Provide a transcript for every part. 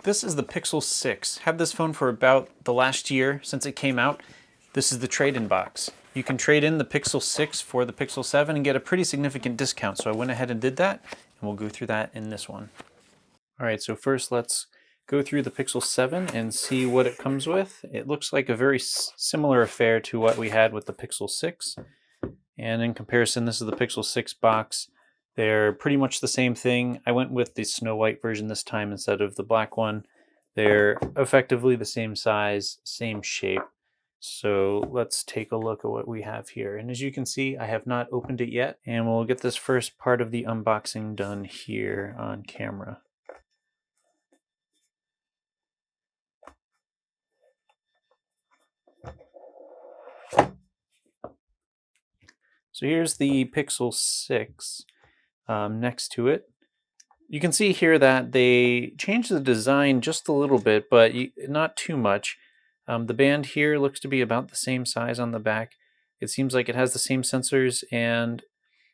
This is the Pixel 6. Had this phone for about the last year since it came out. This is the trade-in box. You can trade in the Pixel 6 for the Pixel 7 and get a pretty significant discount. So I went ahead and did that, and we'll go through that in this one. All right, so first let's go through the Pixel 7 and see what it comes with. It looks like a very similar affair to what we had with the Pixel 6. And in comparison, this is the Pixel 6 box. They're pretty much the same thing. I went with the Snow White version this time instead of the black one. They're effectively the same size, same shape. So let's take a look at what we have here. And as you can see, I have not opened it yet. And we'll get this first part of the unboxing done here on camera. So here's the Pixel 6 next to it. You can see here that they changed the design just a little bit, but not too much. The band here looks to be about the same size on the back. It seems like it has the same sensors and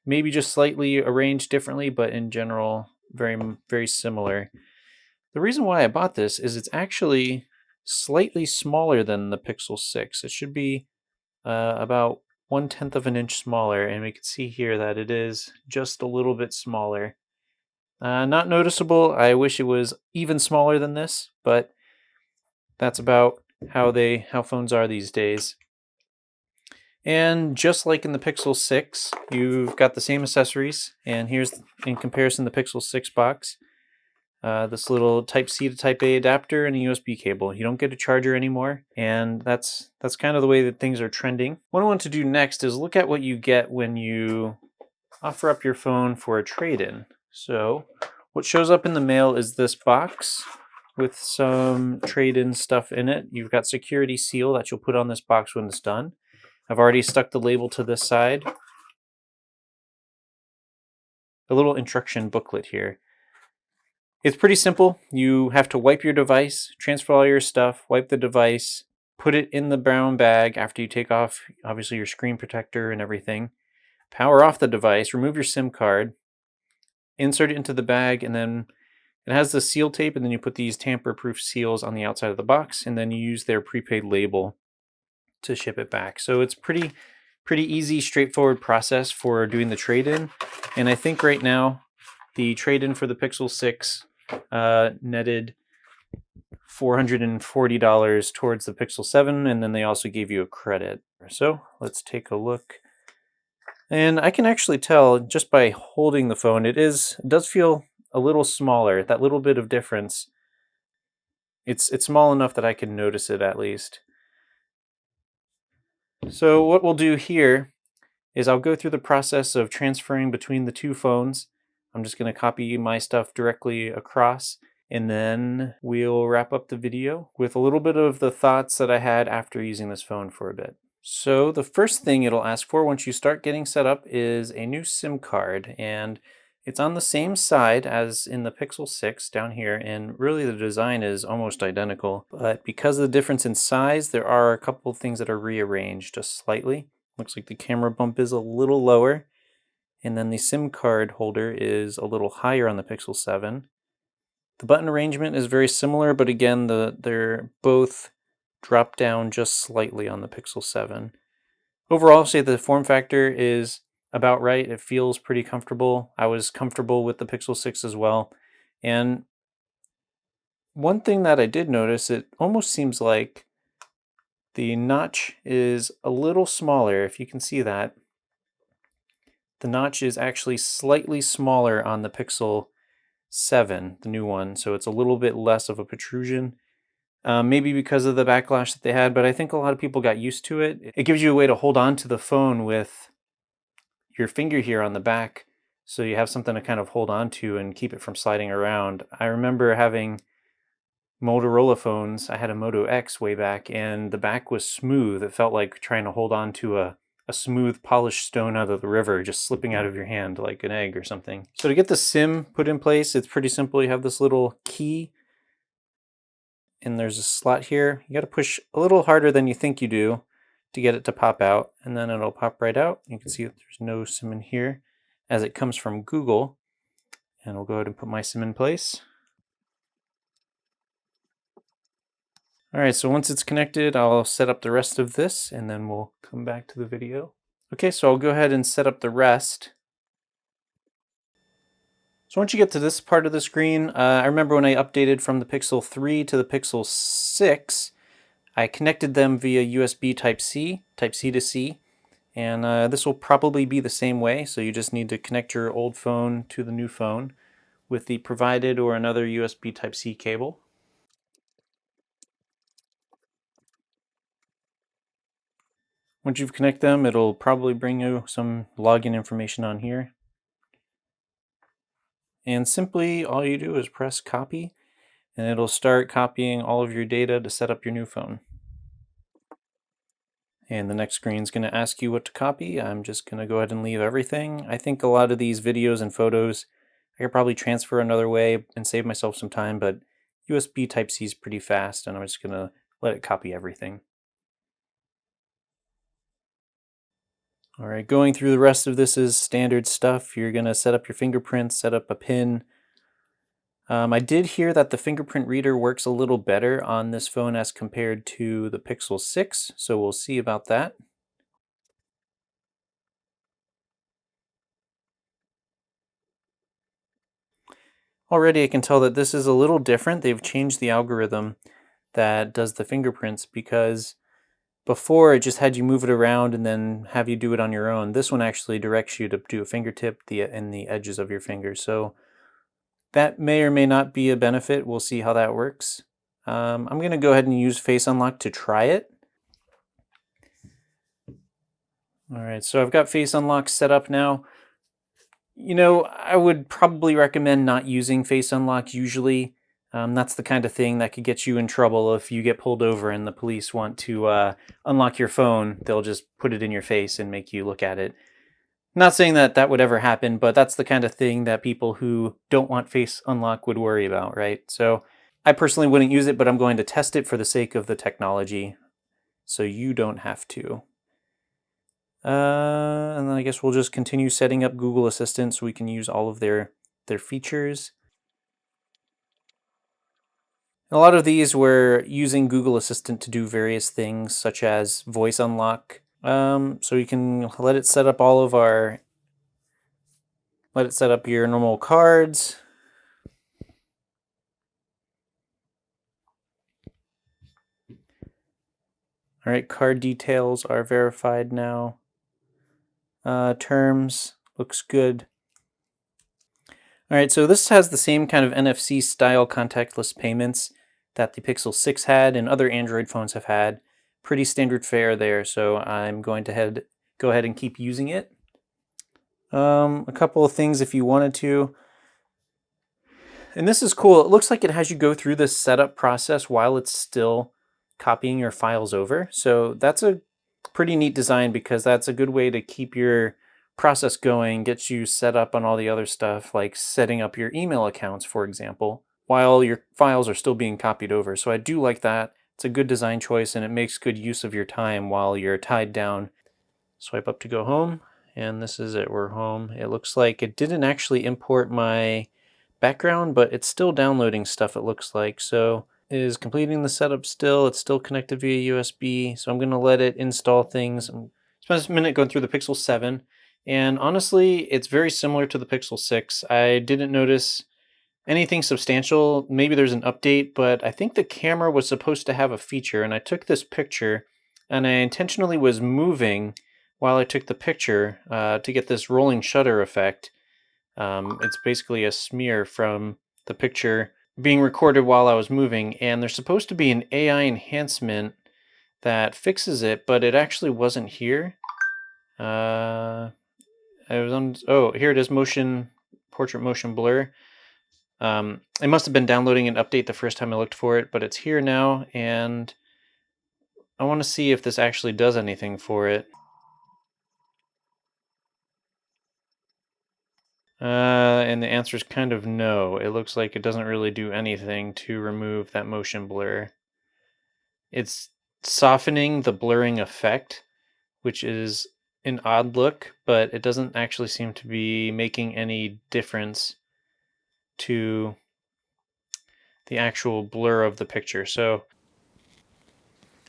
maybe just slightly arranged differently, but in general, very, very similar. The reason why I bought this is it's actually slightly smaller than the Pixel 6. It should be about 1/10 of an inch smaller, and we can see here that it is just a little bit smaller. Not noticeable. I wish it was even smaller than this, but that's about how phones are these days. And just like in the Pixel 6, you've got the same accessories. And here's, in comparison, the Pixel 6 box. This little Type-C to Type-A adapter and a USB cable. You don't get a charger anymore, and that's kind of the way that things are trending. What I want to do next is look at what you get when you offer up your phone for a trade-in. So what shows up in the mail is this box with some trade-in stuff in it. You've got security seal that you'll put on this box when it's done. I've already stuck the label to this side. A little instruction booklet here. It's pretty simple. You have to wipe your device, transfer all your stuff, wipe the device, put it in the brown bag after you take off, obviously, your screen protector and everything. Power off the device, remove your SIM card, insert it into the bag, and then it has the seal tape, and then you put these tamper-proof seals on the outside of the box, and then you use their prepaid label to ship it back. So it's pretty easy, straightforward process for doing the trade-in. And I think right now the trade-in for the Pixel 6 netted $440 towards the Pixel 7, and then they also gave you a credit. So let's take a look. And I can actually tell just by holding the phone, it does feel a little smaller. That little bit of difference, it's small enough that I can notice it at least. So what we'll do here is I'll go through the process of transferring between the two phones. I'm just going to copy my stuff directly across, and then we'll wrap up the video with a little bit of the thoughts that I had after using this phone for a bit. So the first thing it'll ask for once you start getting set up is a new SIM card, and it's on the same side as in the Pixel 6 down here, and really the design is almost identical, but because of the difference in size, there are a couple of things that are rearranged just slightly. Looks like the camera bump is a little lower, and then the SIM card holder is a little higher on the Pixel 7. The button arrangement is very similar, but again, they're both drop down just slightly on the Pixel 7. Overall, I'll say the form factor is about right. It feels pretty comfortable. I was comfortable with the Pixel 6 as well. And one thing that I did notice, it almost seems like the notch is a little smaller, if you can see that. The notch is actually slightly smaller on the Pixel 7, the new one, so it's a little bit less of a protrusion. Maybe because of the backlash that they had, but I think a lot of people got used to it. It gives you a way to hold on to the phone with your finger here on the back, so you have something to kind of hold on to and keep it from sliding around. I remember having Motorola phones. I had a Moto X way back, and the back was smooth. It felt like trying to hold on to a smooth polished stone out of the river just slipping out of your hand like an egg or something. So to get the SIM put in place, it's pretty simple. You have this little key, and there's a slot here. You got to push a little harder than you think you do to get it to pop out, and then it'll pop right out. You can see that there's no SIM in here as it comes from Google. And we'll go ahead and put my SIM in place. All right, so once it's connected, I'll set up the rest of this and then we'll come back to the video. Okay, so I'll go ahead and set up the rest. So once you get to this part of the screen, I remember when I updated from the Pixel 3 to the Pixel 6, I connected them via USB Type-C, Type-C to C, and this will probably be the same way, so you just need to connect your old phone to the new phone with the provided or another USB Type-C cable. Once you've connected them, it'll probably bring you some login information on here. And simply all you do is press copy, and it'll start copying all of your data to set up your new phone. And the next screen is going to ask you what to copy. I'm just going to go ahead and leave everything. I think a lot of these videos and photos I could probably transfer another way and save myself some time, but USB Type-C is pretty fast, and I'm just going to let it copy everything. All right, going through the rest of this is standard stuff. You're going to set up your fingerprints, set up a PIN. I did hear that the fingerprint reader works a little better on this phone as compared to the Pixel 6, so we'll see about that. Already I can tell that this is a little different. They've changed the algorithm that does the fingerprints because before it just had you move it around and then have you do it on your own. This one actually directs you to do a fingertip in the edges of your fingers. So that may or may not be a benefit. We'll see how that works. I'm going to go ahead and use Face Unlock to try it. All right, so I've got Face Unlock set up now. You know, I would probably recommend not using Face Unlock usually. That's the kind of thing that could get you in trouble if you get pulled over and the police want to unlock your phone. They'll just put it in your face and make you look at it. Not saying that that would ever happen, but that's the kind of thing that people who don't want Face Unlock would worry about, right? So I personally wouldn't use it, but I'm going to test it for the sake of the technology, so you don't have to. And then I guess we'll just continue setting up Google Assistant so we can use all of their features. A lot of these we're using Google Assistant to do various things such as voice unlock. So you can let it set up your normal cards. All right, card details are verified now. Terms looks good. All right, so this has the same kind of NFC style contactless payments that the Pixel 6 had and other Android phones have had. Pretty standard fare there, so I'm going to go ahead and keep using it. A couple of things if you wanted to. And this is cool. It looks like it has you go through this setup process while it's still copying your files over. So that's a pretty neat design because that's a good way to keep your process going, gets you set up on all the other stuff, like setting up your email accounts, for example, while your files are still being copied over. So I do like that. It's a good design choice and it makes good use of your time while you're tied down. Swipe up to go home, and this is it. We're home. It looks like it didn't actually import my background, but it's still downloading stuff, it looks like. So it is completing the setup still. It's still connected via USB. So I'm going to let it install things. Spent a minute going through the Pixel 7. And honestly, it's very similar to the Pixel 6. I didn't notice anything substantial. Maybe there's an update, but I think the camera was supposed to have a feature. And I took this picture and I intentionally was moving while I took the picture to get this rolling shutter effect. It's basically a smear from the picture being recorded while I was moving, and there's supposed to be an AI enhancement that fixes it, but it actually wasn't here. I was on. Oh, here it is. Portrait motion blur. It must have been downloading an update the first time I looked for it, but it's here now, and I want to see if this actually does anything for it. And the answer is kind of no. It looks like it doesn't really do anything to remove that motion blur. It's softening the blurring effect, which is an odd look, but it doesn't actually seem to be making any difference to the actual blur of the picture. So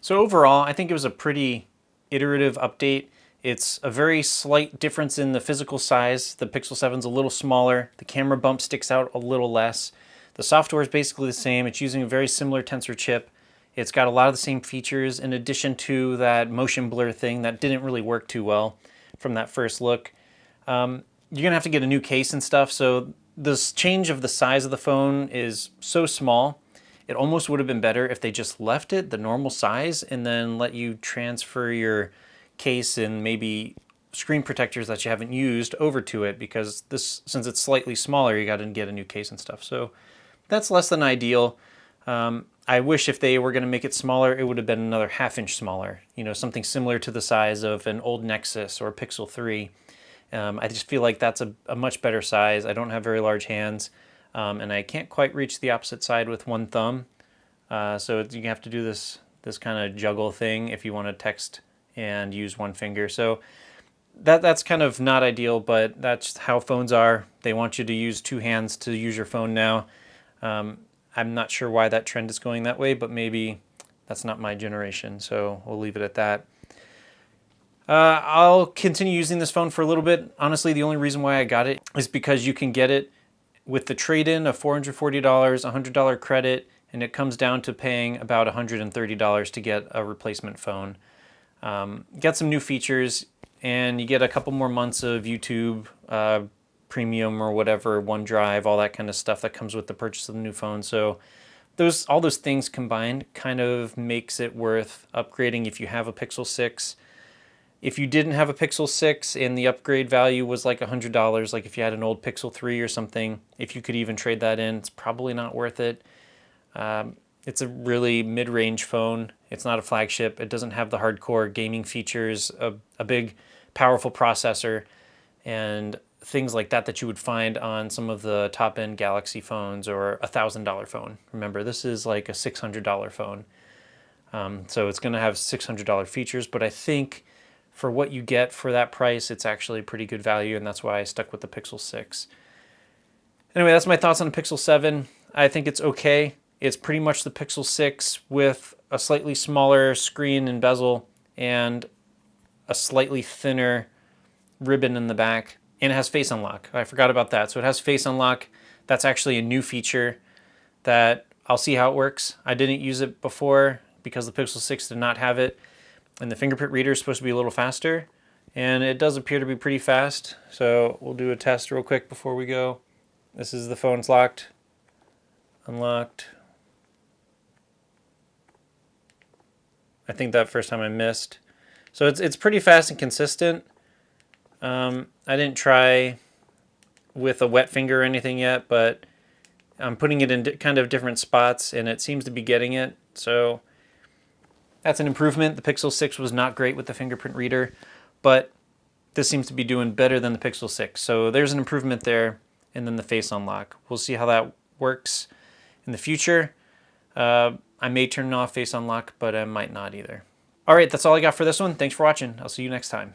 So overall, I think it was a pretty iterative update. It's a very slight difference in the physical size. The Pixel 7's a little smaller. The camera bump sticks out a little less. The software is basically the same. It's using a very similar Tensor chip. It's got a lot of the same features in addition to that motion blur thing that didn't really work too well from that first look. You're gonna have to get a new case and stuff. So this change of the size of the phone is so small. It almost would have been better if they just left it the normal size and then let you transfer your case and maybe screen protectors that you haven't used over to it, because this, since it's slightly smaller, you got to get a new case and stuff. So that's less than ideal. I wish if they were going to make it smaller, it would have been another ½ inch smaller. You know, something similar to the size of an old Nexus or Pixel 3. I just feel like that's a much better size. I don't have very large hands, and I can't quite reach the opposite side with one thumb. So you have to do this kind of juggle thing if you want to text and use one finger. So that's kind of not ideal, but that's how phones are. They want you to use two hands to use your phone now. I'm not sure why that trend is going that way, but maybe that's not my generation, so we'll leave it at that. I'll continue using this phone for a little bit. Honestly, the only reason why I got it is because you can get it with the trade-in of $440, $100 credit, and it comes down to paying about $130 to get a replacement phone. Get some new features, and you get a couple more months of YouTube Premium or whatever, OneDrive, all that kind of stuff that comes with the purchase of the new phone. So all those things combined kind of makes it worth upgrading if you have a Pixel 6. If you didn't have a Pixel 6 and the upgrade value was like $100, like if you had an old Pixel 3 or something, if you could even trade that in, it's probably not worth it. It's a really mid-range phone. It's not a flagship. It doesn't have the hardcore gaming features, a big, powerful processor, and things like that you would find on some of the top-end Galaxy phones or $1,000 phone. Remember, this is like a $600 phone. So it's going to have $600 features, but I think for what you get for that price, it's actually pretty good value, and that's why I stuck with the Pixel 6. Anyway, that's my thoughts on the Pixel 7. I think it's okay. It's pretty much the Pixel 6 with a slightly smaller screen and bezel and a slightly thinner ribbon in the back, and it has Face Unlock. I forgot about that. So it has Face Unlock. That's actually a new feature that I'll see how it works. I didn't use it before because the Pixel 6 did not have it. And the fingerprint reader is supposed to be a little faster, and it does appear to be pretty fast. So we'll do a test real quick before we go. This is the phone's locked, unlocked. I think that first time I missed. So it's pretty fast and consistent. I didn't try with a wet finger or anything yet, but I'm putting it in kind of different spots, and it seems to be getting it. So that's an improvement. The Pixel 6 was not great with the fingerprint reader, but this seems to be doing better than the Pixel 6. So there's an improvement there, and then the Face Unlock. We'll see how that works in the future. I may turn off Face Unlock, but I might not either. All right, that's all I got for this one. Thanks for watching. I'll see you next time.